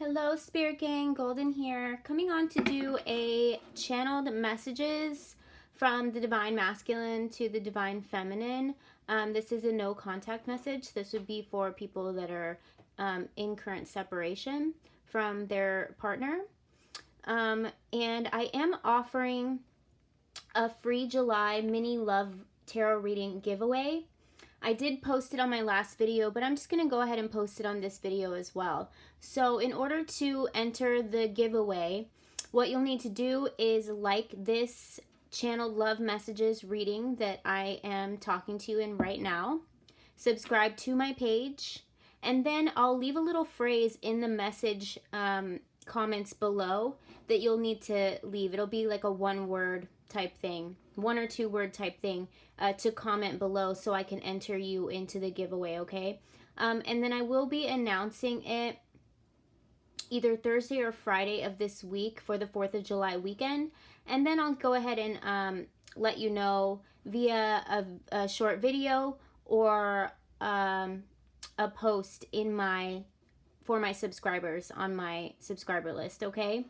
Hello Spirit Gang, Golden here, coming on to do a channeled messages from the Divine Masculine to the Divine Feminine. This is a no contact message. This would be for people that are in current separation from their partner. And I am offering a free July mini love tarot reading giveaway. I did post it on my last video, but I'm just going to go ahead and post it on this video as well. So in order to enter the giveaway, what you'll need to do is like this channeled love messages reading that I am talking to you in right now, subscribe to my page, and then I'll leave a little phrase in the message comments below that you'll need to leave. It'll be like a one-word type thing, 1 or 2 word type thing to comment below so I can enter you into the giveaway, okay? And then I will be announcing it either Thursday or Friday of this week for the 4th of July weekend. And then I'll go ahead and let you know via a short video or a post in for my subscribers on my subscriber list, okay?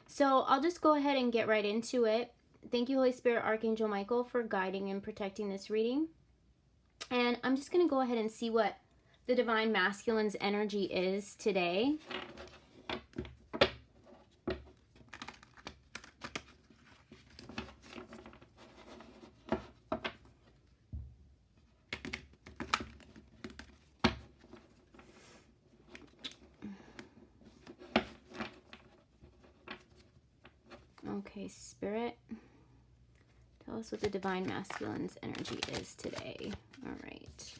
So I'll just go ahead and get right into it. Thank you, Holy Spirit, Archangel Michael, for guiding and protecting this reading. And I'm just going to go ahead and see what the Divine Masculine's energy is today. Okay, Spirit, tell us what the Divine Masculine's energy is today. All right.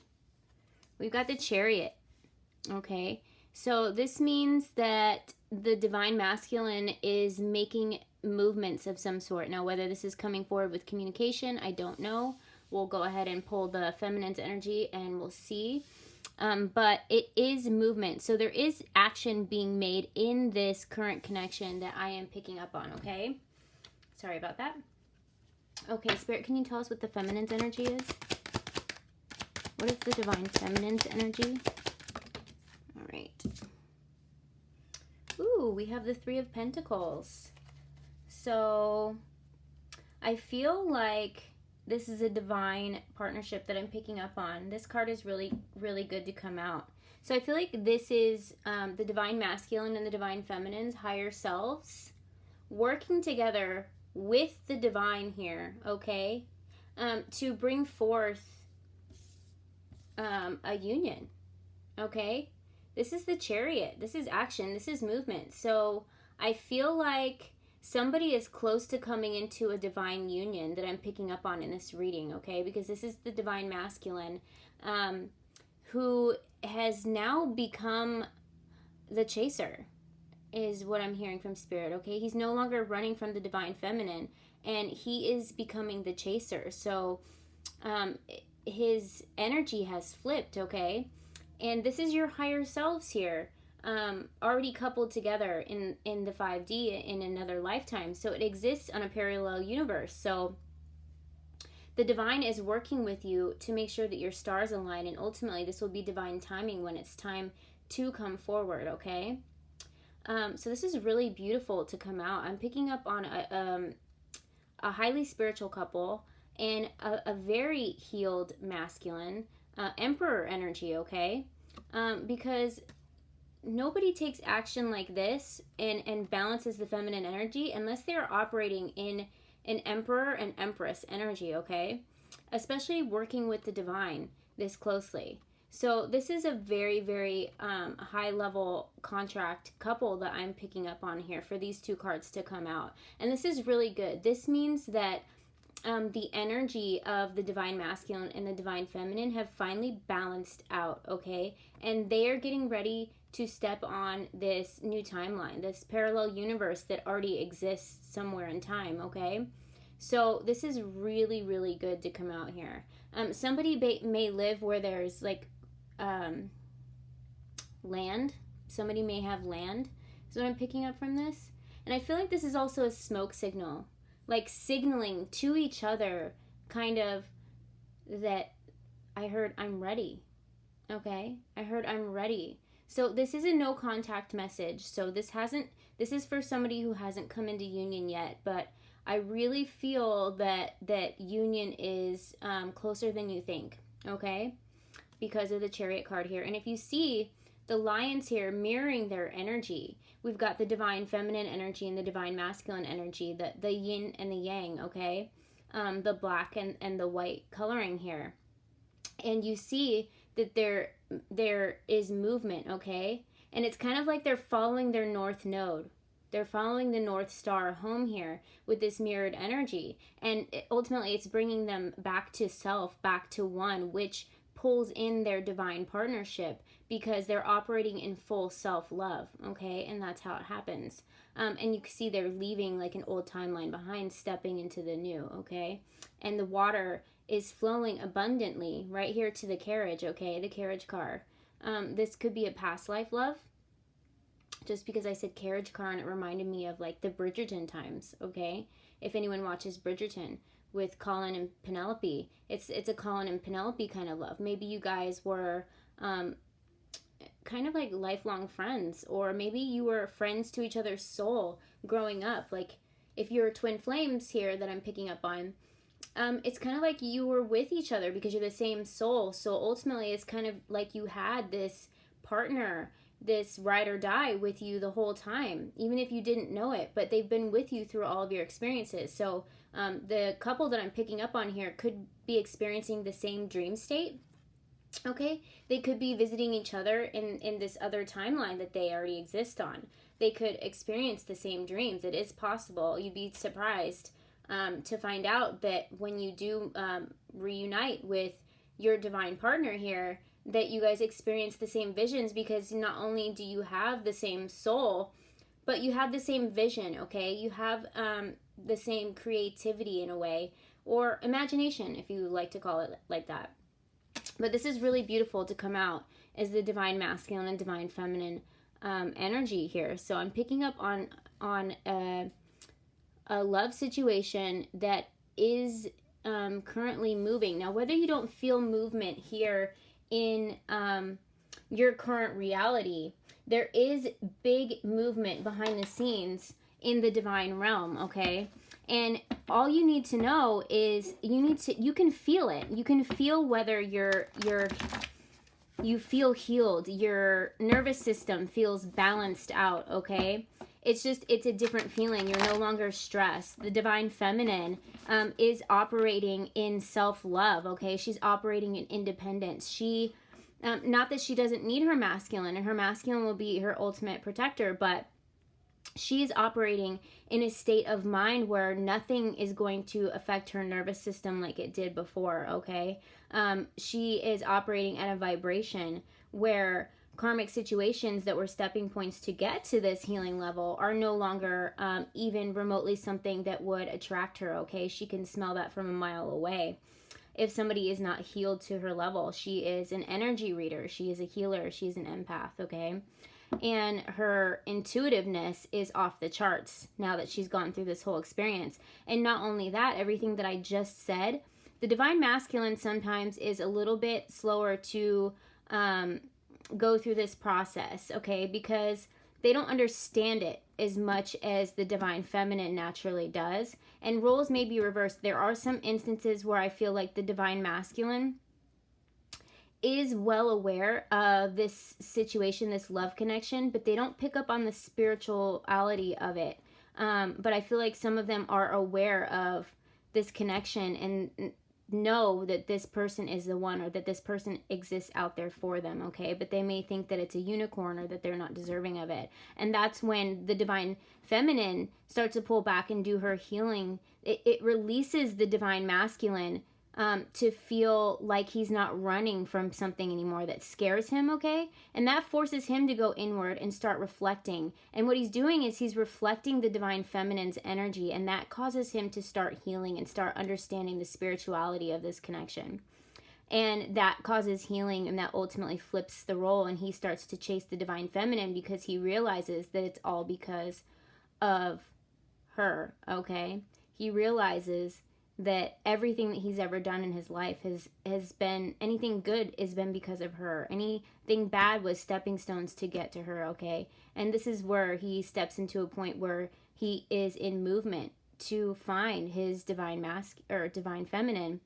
We've got the Chariot. Okay. So this means that the Divine Masculine is making movements of some sort. Now, whether this is coming forward with communication, I don't know. We'll go ahead and pull the Feminine's energy and we'll see. But it is movement. So there is action being made in this current connection that I am picking up on, okay? Sorry about that. Okay, Spirit, can you tell us what the Feminine's energy is? What is the Divine Feminine's energy? All right. Ooh, we have the 3 of Pentacles. So I feel like this is a divine partnership that I'm picking up on. This card is really, really good to come out. So I feel like this is the Divine Masculine and the Divine Feminine's higher selves working together with the divine here, okay, to bring forth a union, okay? This is the Chariot. This is action. This is movement. So I feel like somebody is close to coming into a divine union that I'm picking up on in this reading, okay? Because this is the Divine Masculine who has now become the chaser, is what I'm hearing from Spirit, okay? He's no longer running from the Divine Feminine, and he is becoming the chaser. So his energy has flipped, okay? And this is your higher selves here, already coupled together in the 5D in another lifetime. So it exists on a parallel universe. So the divine is working with you to make sure that your stars align, and ultimately this will be divine timing when it's time to come forward, okay? So this is really beautiful to come out. I'm picking up on a highly spiritual couple and a very healed masculine, Emperor energy, okay? Because nobody takes action like this and balances the feminine energy unless they're operating in an Emperor and Empress energy, okay? Especially working with the divine this closely. So this is a very, very high-level contract couple that I'm picking up on here for these 2 cards to come out. And this is really good. This means that the energy of the Divine Masculine and the Divine Feminine have finally balanced out, okay? And they are getting ready to step on this new timeline, this parallel universe that already exists somewhere in time, okay? So this is really, really good to come out here. Somebody may live where there's like land. Somebody may have land, is what I'm picking up from this. And I feel like this is also a smoke signal, like signaling to each other kind of that I heard I'm ready, okay? I heard I'm ready. So this is a no contact message. So this is for somebody who hasn't come into union yet, but I really feel that union is closer than you think, okay? Because of the Chariot card here. And if you see the lions here mirroring their energy, we've got the divine feminine energy and the divine masculine energy, the yin and the yang, okay? The black and the white coloring here. And you see that there is movement, okay? And it's kind of like they're following their north node. They're following the North Star home here with this mirrored energy. And ultimately, it's bringing them back to self, back to one, which pulls in their divine partnership because they're operating in full self-love, okay? And that's how it happens. And you can see they're leaving like an old timeline behind, stepping into the new, okay? And the water is flowing abundantly right here to the carriage, okay? The carriage car. This could be a past life love. Just because I said carriage car and it reminded me of like the Bridgerton times, okay? If anyone watches Bridgerton with Colin and Penelope, it's a Colin and Penelope kind of love. Maybe you guys were kind of like lifelong friends, or maybe you were friends to each other's soul growing up. Like if you're twin flames here that I'm picking up on, it's kind of like you were with each other because you're the same soul. So ultimately it's kind of like you had this partner, this ride or die with you the whole time, even if you didn't know it, but they've been with you through all of your experiences. So the couple that I'm picking up on here could be experiencing the same dream state, okay? They could be visiting each other in this other timeline that they already exist on. They could experience the same dreams. It is possible. You'd be surprised to find out that when you do reunite with your divine partner here, that you guys experience the same visions, because not only do you have the same soul, but you have the same vision, okay? You have the same creativity in a way, or imagination, if you like to call it like that. But this is really beautiful to come out as the divine masculine and divine feminine energy here. So I'm picking up on a love situation that is currently moving. Now, whether you don't feel movement here in your current reality, there is big movement behind the scenes in the divine realm, okay? And all you need to know is you can feel it. You can feel whether you feel healed, your nervous system feels balanced out, okay? It's a different feeling. You're no longer stressed. The divine feminine is operating in self-love, okay? She's operating in independence. She, not that she doesn't need her masculine, and her masculine will be her ultimate protector, but she's operating in a state of mind where nothing is going to affect her nervous system like it did before, okay? She is operating at a vibration where karmic situations that were stepping points to get to this healing level are no longer even remotely something that would attract her, okay? She can smell that from a mile away. If somebody is not healed to her level, she is an energy reader, she is a healer, she's an empath, okay? And her intuitiveness is off the charts now that she's gone through this whole experience. And not only that, everything that I just said, the divine masculine sometimes is a little bit slower to go through this process, okay? Because they don't understand it as much as the divine feminine naturally does. And roles may be reversed. There are some instances where I feel like the divine masculine is well aware of this situation, this love connection, but they don't pick up on the spirituality of it. But I feel like some of them are aware of this connection and know that this person is the one, or that this person exists out there for them, okay? But they may think that it's a unicorn, or that they're not deserving of it. And that's when the divine feminine starts to pull back and do her healing. It releases the divine masculine to feel like he's not running from something anymore that scares him, okay? And that forces him to go inward and start reflecting. And what he's doing is he's reflecting the divine feminine's energy, and that causes him to start healing and start understanding the spirituality of this connection. And that causes healing, and that ultimately flips the role, and he starts to chase the divine feminine because he realizes that it's all because of her, okay? He realizes that everything that he's ever done in his life has been, anything good has been because of her. Anything bad was stepping stones to get to her, okay? And this is where he steps into a point where he is in movement to find his divine divine feminine,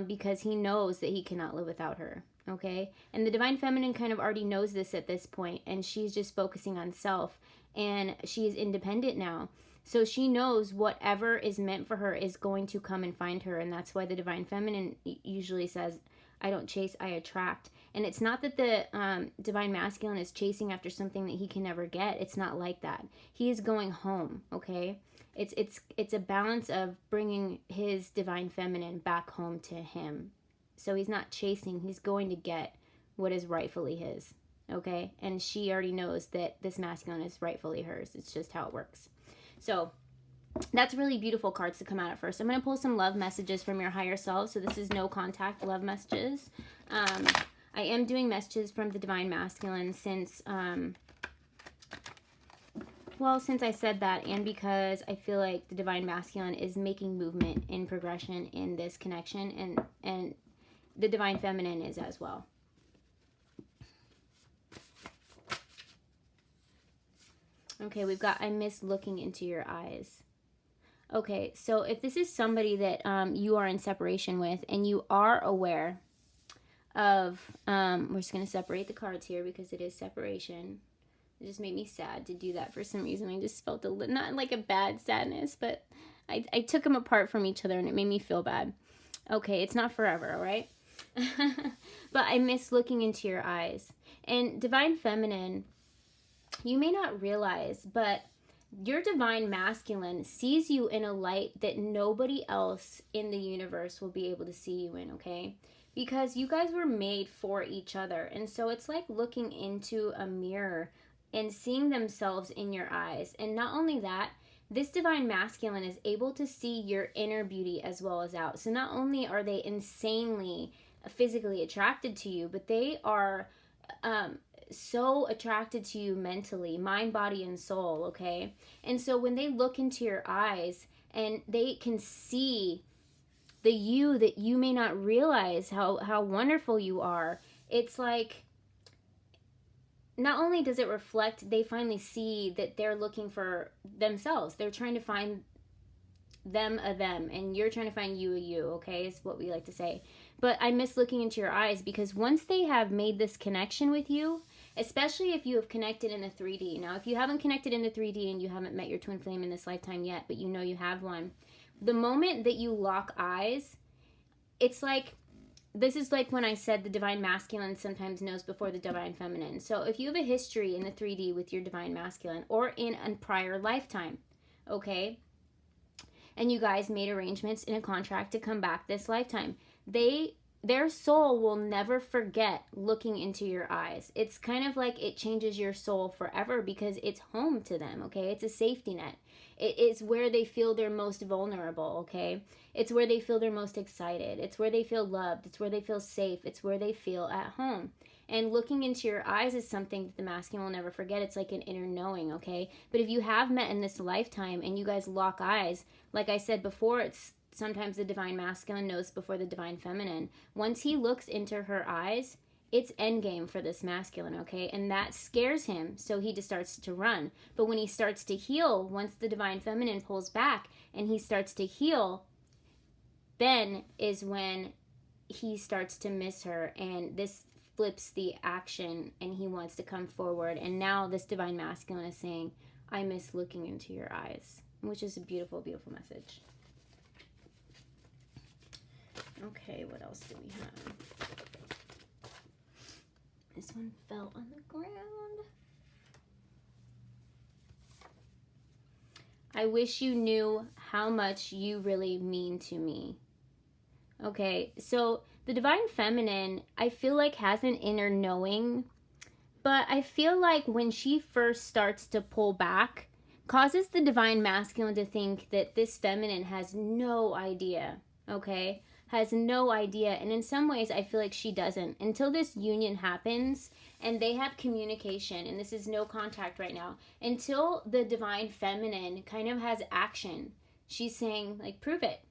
because he knows that he cannot live without her, okay? And the divine feminine kind of already knows this at this point, and she's just focusing on self, and she's independent now. So she knows whatever is meant for her is going to come and find her. And that's why the divine feminine usually says, I don't chase, I attract. And it's not that the divine masculine is chasing after something that he can never get. It's not like that. He is going home, okay? It's a balance of bringing his divine feminine back home to him. So he's not chasing. He's going to get what is rightfully his, okay? And she already knows that this masculine is rightfully hers. It's just how it works. So that's really beautiful cards to come out at first. I'm going to pull some love messages from your higher self. So this is no contact love messages. I am doing messages from the divine masculine since, since I said that, and because I feel like the divine masculine is making movement in progression in this connection, and the divine feminine is as well. Okay, we've got, I miss looking into your eyes. Okay, so if this is somebody that you are in separation with, and you are aware of, we're just going to separate the cards here because it is separation. It just made me sad to do that for some reason. I just felt not like a bad sadness, but I took them apart from each other and it made me feel bad. Okay, it's not forever, all right? But I miss looking into your eyes. And divine feminine, you may not realize, but your divine masculine sees you in a light that nobody else in the universe will be able to see you in, okay? Because you guys were made for each other. And so it's like looking into a mirror and seeing themselves in your eyes. And not only that, this divine masculine is able to see your inner beauty as well as out. So not only are they insanely physically attracted to you, but they are so attracted to you mentally, mind, body, and soul, okay? And so when they look into your eyes and they can see the you that you may not realize how wonderful you are, it's like, not only does it reflect, they finally see that they're looking for themselves. They're trying to find them a them, and you're trying to find you a you, okay, is what we like to say. But I miss looking into your eyes, because once they have made this connection with you, especially if you have connected in the 3D. Now, if you haven't connected in the 3D and you haven't met your twin flame in this lifetime yet, but you know you have one, the moment that you lock eyes, it's like, this is like when I said the divine masculine sometimes knows before the divine feminine. So if you have a history in the 3D with your divine masculine, or in a prior lifetime, okay, and you guys made arrangements in a contract to come back this lifetime, their soul will never forget looking into your eyes. It's kind of like it changes your soul forever, because it's home to them, okay? It's a safety net. It's where they feel they're most vulnerable, okay? It's where they feel they're most excited. It's where they feel loved. It's where they feel safe. It's where they feel at home. And looking into your eyes is something that the masculine will never forget. It's like an inner knowing, okay? But if you have met in this lifetime and you guys lock eyes, like I said before, it's sometimes the divine masculine knows before the divine feminine. Once he looks into her eyes, it's endgame for this masculine, okay? And that scares him, so he just starts to run. But when he starts to heal, once the divine feminine pulls back and he starts to heal, then is when he starts to miss her, and this flips the action and he wants to come forward. And now this divine masculine is saying, I miss looking into your eyes, which is a beautiful, beautiful message. Okay, what else do we have? This one fell on the ground. I wish you knew how much you really mean to me. Okay, so the divine feminine, I feel like has an inner knowing, but I feel like when she first starts to pull back, causes the divine masculine to think that this feminine has no idea, okay? Has no idea. And in some ways, I feel like she doesn't. Until this union happens and they have communication, and this is no contact right now, until the divine feminine kind of has action, she's saying, like, prove it.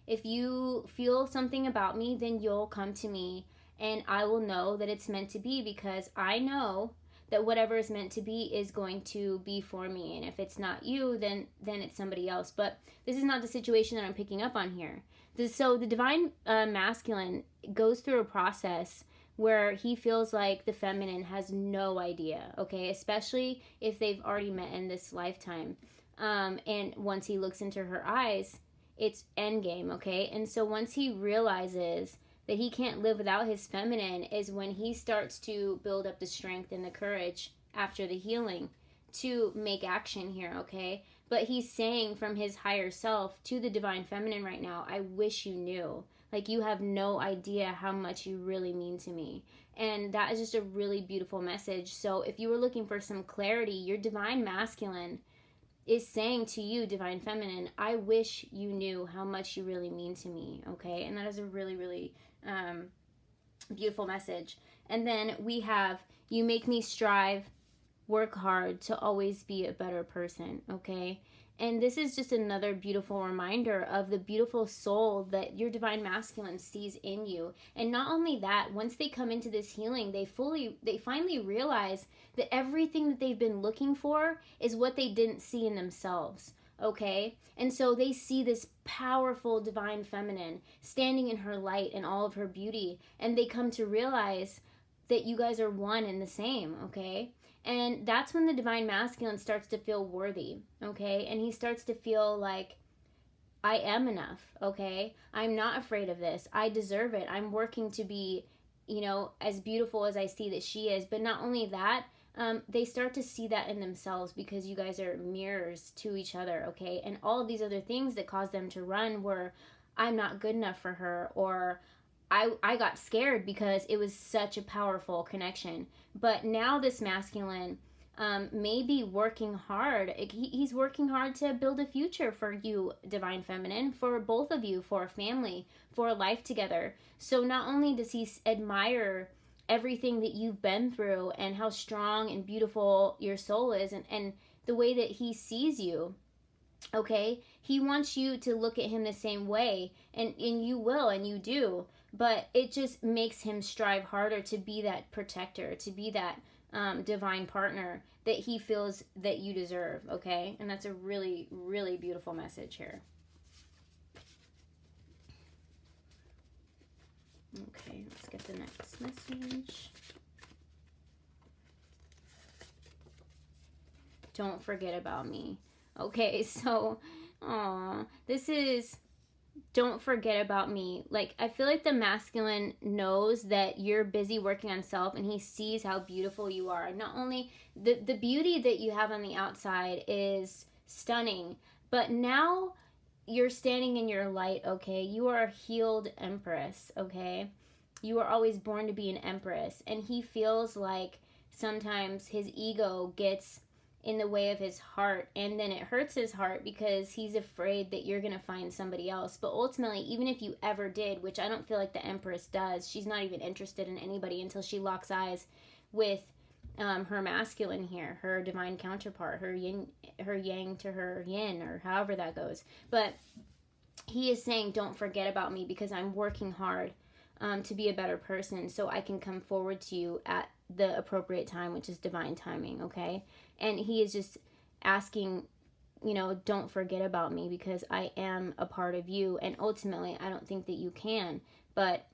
If you feel something about me, then you'll come to me and I will know that it's meant to be, because I know that whatever is meant to be is going to be for me. And if it's not you, then it's somebody else. But this is not the situation that I'm picking up on here. So the divine masculine goes through a process where he feels like the feminine has no idea, okay? Especially if they've already met in this lifetime. And once he looks into her eyes, it's endgame, okay? And so once he realizes that he can't live without his feminine is when he starts to build up the strength and the courage after the healing to make action here, okay? But he's saying from his higher self to the divine feminine right now, I wish you knew. Like, you have no idea how much you really mean to me. And that is just a really beautiful message. So if you were looking for some clarity, your divine masculine is saying to you, divine feminine, I wish you knew how much you really mean to me, okay? And that is a really, really beautiful message. And then we have, you make me strive, work hard to always be a better person, okay? And this is just another beautiful reminder of the beautiful soul that your divine masculine sees in you. And not only that, once they come into this healing, they finally realize that everything that they've been looking for is what they didn't see in themselves, okay? And so they see this powerful divine feminine standing in her light and all of her beauty, and they come to realize that you guys are one and the same, okay? And that's when the divine masculine starts to feel worthy, okay? And he starts to feel like, I am enough, okay? I'm not afraid of this. I deserve it. I'm working to be, you know, as beautiful as I see that she is. But not only that, they start to see that in themselves, because you guys are mirrors to each other, okay? And all of these other things that caused them to run were, I'm not good enough for her, or I got scared because it was such a powerful connection. But now this masculine may be working hard. He's working hard to build a future for you, divine feminine, for both of you, for a family, for a life together. So not only does he admire everything that you've been through and how strong and beautiful your soul is, and the way that he sees you, okay, he wants you to look at him the same way, and you will, and you do. But it just makes him strive harder to be that protector, to be that divine partner that he feels that you deserve, okay? And that's a really, really beautiful message here. Okay, let's get the next message. Don't forget about me. Okay, so, this is... Don't forget about me. Like, I feel like the masculine knows that you're busy working on self, and he sees how beautiful you are. Not only the beauty that you have on the outside is stunning, but now you're standing in your light, okay? You are a healed empress, okay? You are always born to be an empress, and he feels like sometimes his ego gets in the way of his heart, and then it hurts his heart because he's afraid that you're gonna find somebody else. But ultimately, even if you ever did, which I don't feel like the Empress does, she's not even interested in anybody until she locks eyes with her masculine here, her divine counterpart, her yin, her yang to her yin, or however that goes. But he is saying, don't forget about me, because I'm working hard to be a better person, so I can come forward to you at the appropriate time, which is divine timing, okay? And he is just asking, you know, don't forget about me, because I am a part of you, and ultimately I don't think that you can, but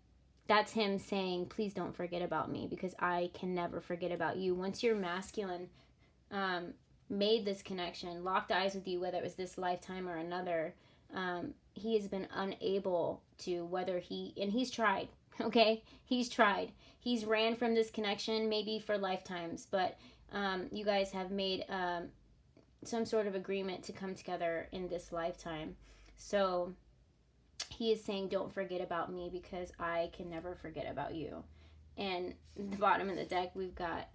that's him saying, please don't forget about me, because I can never forget about you. Once your masculine made this connection, locked eyes with you, whether it was this lifetime or another, he has been unable to, and he's tried, okay? He's tried. He's ran from this connection maybe for lifetimes, but you guys have made some sort of agreement to come together in this lifetime. So he is saying, don't forget about me, because I can never forget about you. And at the bottom of the deck, we've got,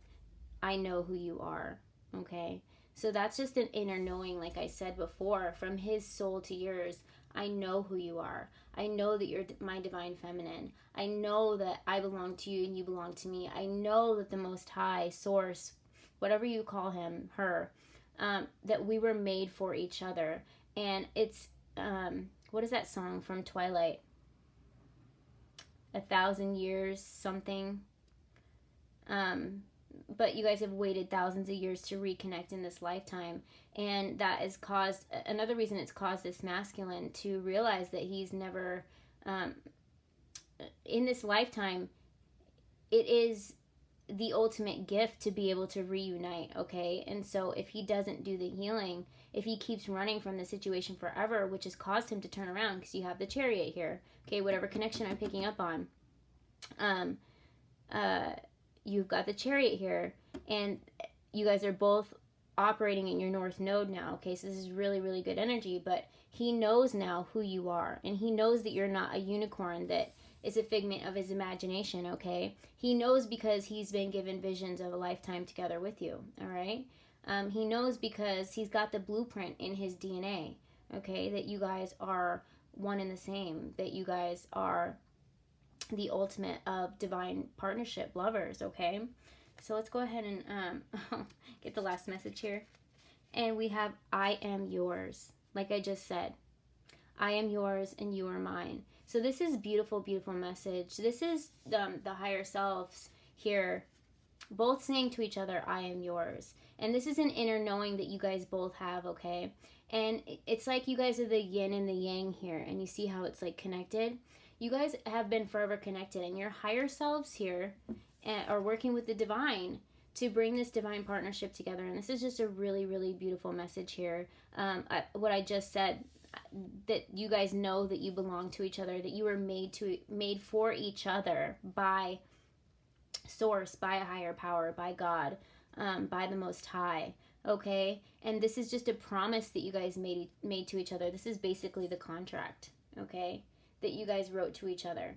I know who you are, okay? So that's just an inner knowing, like I said before, from his soul to yours. I know who you are. I know that you're my divine feminine. I know that I belong to you and you belong to me. I know that the Most High, Source, whatever you call him, her, that we were made for each other. And it's what is that song from Twilight? 1,000 years something. But you guys have waited thousands of years to reconnect in this lifetime, and that has caused, another reason it's caused this masculine to realize that he's never, in this lifetime, it is the ultimate gift to be able to reunite, okay? And so if he doesn't do the healing, if he keeps running from the situation forever, which has caused him to turn around, because you have the Chariot here, okay, whatever connection I'm picking up on, you've got the Chariot here, and you guys are both operating in your North Node now, okay? So this is really, really good energy, but he knows now who you are, and he knows that you're not a unicorn that is a figment of his imagination, okay? He knows because he's been given visions of a lifetime together with you, all right? He knows because he's got the blueprint in his DNA, okay, that you guys are one and the same, that you guys are the ultimate of divine partnership lovers, okay? So let's go ahead and get the last message here. And we have, I am yours. Like I just said, I am yours and you are mine. So this is beautiful, beautiful message. This is the higher selves here, both saying to each other, I am yours. And this is an inner knowing that you guys both have, okay? And it's like you guys are the yin and the yang here, and you see how it's like connected? You guys have been forever connected, and your higher selves here are working with the divine to bring this divine partnership together. And this is just a really, really beautiful message here. What I just said, that you guys know that you belong to each other, that you were made for each other by source, by a higher power, by God, by the Most High, okay? And this is just a promise that you guys made to each other. This is basically the contract, okay, that you guys wrote to each other.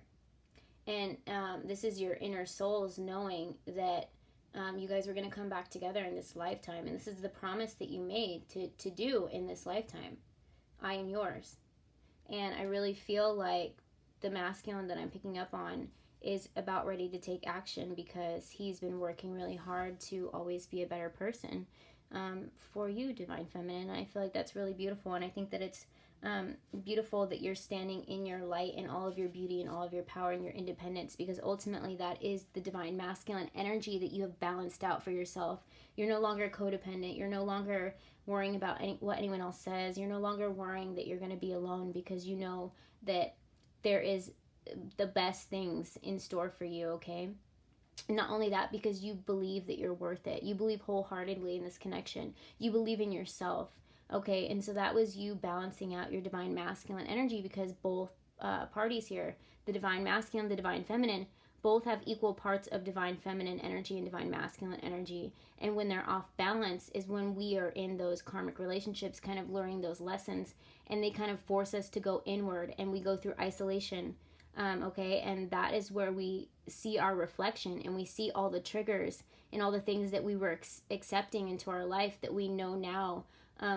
And this is your inner souls knowing that you guys were going to come back together in this lifetime. And this is the promise that you made to do in this lifetime. I am yours. And I really feel like the masculine that I'm picking up on is about ready to take action, because he's been working really hard to always be a better person for you, Divine Feminine. I feel like that's really beautiful, and I think that it's beautiful that you're standing in your light and all of your beauty and all of your power and your independence, because ultimately that is the Divine Masculine energy that you have balanced out for yourself. You're no longer codependent. You're no longer worrying about what anyone else says. You're no longer worrying that you're going to be alone, because you know that there is the best things in store for you, okay? Not only that, because you believe that you're worth it. You believe wholeheartedly in this connection. You believe in yourself, okay? And so that was you balancing out your Divine Masculine energy, because both parties here, the Divine Masculine, the Divine Feminine, both have equal parts of Divine Feminine energy and Divine Masculine energy. And when they're off balance is when we are in those karmic relationships, kind of learning those lessons, and they kind of force us to go inward, and we go through isolation, okay? And that is where we see our reflection, and we see all the triggers and all the things that we were accepting into our life that we know now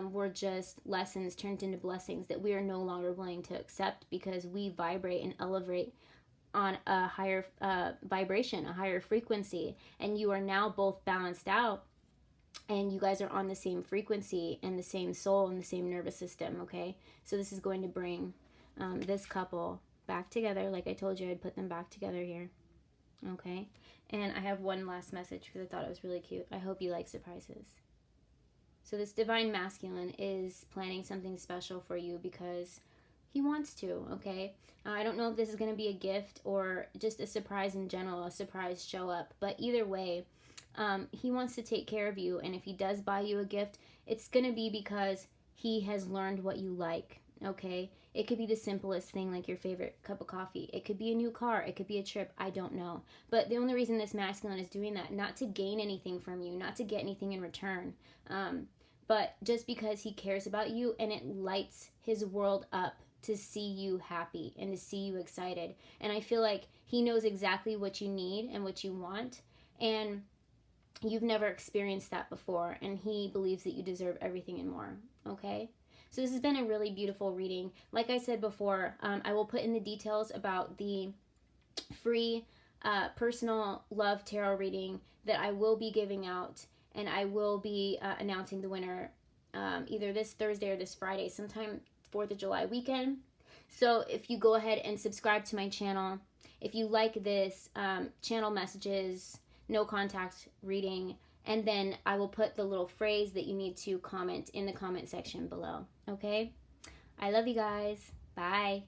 were just lessons turned into blessings that we are no longer willing to accept, because we vibrate and elevate on a higher vibration, a higher frequency, and you are now both balanced out, and you guys are on the same frequency and the same soul and the same nervous system, okay? So this is going to bring this couple back together. Like I told you, I'd put them back together here, okay? And I have one last message because I thought it was really cute. I hope you like surprises. So this Divine Masculine is planning something special for you because he wants to, okay? I don't know if this is going to be a gift or just a surprise in general, a surprise show up. But either way, he wants to take care of you. And if he does buy you a gift, it's going to be because he has learned what you like, okay? It could be the simplest thing, like your favorite cup of coffee. It could be a new car. It could be a trip. I don't know. But the only reason this masculine is doing that, not to gain anything from you, not to get anything in return, but just because he cares about you, and it lights his world up to see you happy and to see you excited. And I feel like he knows exactly what you need and what you want, and you've never experienced that before, and he believes that you deserve everything and more, okay? So this has been a really beautiful reading. Like I said before, I will put in the details about the free personal love tarot reading that I will be giving out, and I will be announcing the winner either this Thursday or this Friday, sometime 4th of July weekend. So if you go ahead and subscribe to my channel, if you like this, channel messages, no contact reading, and then I will put the little phrase that you need to comment in the comment section below. Okay? I love you guys. Bye.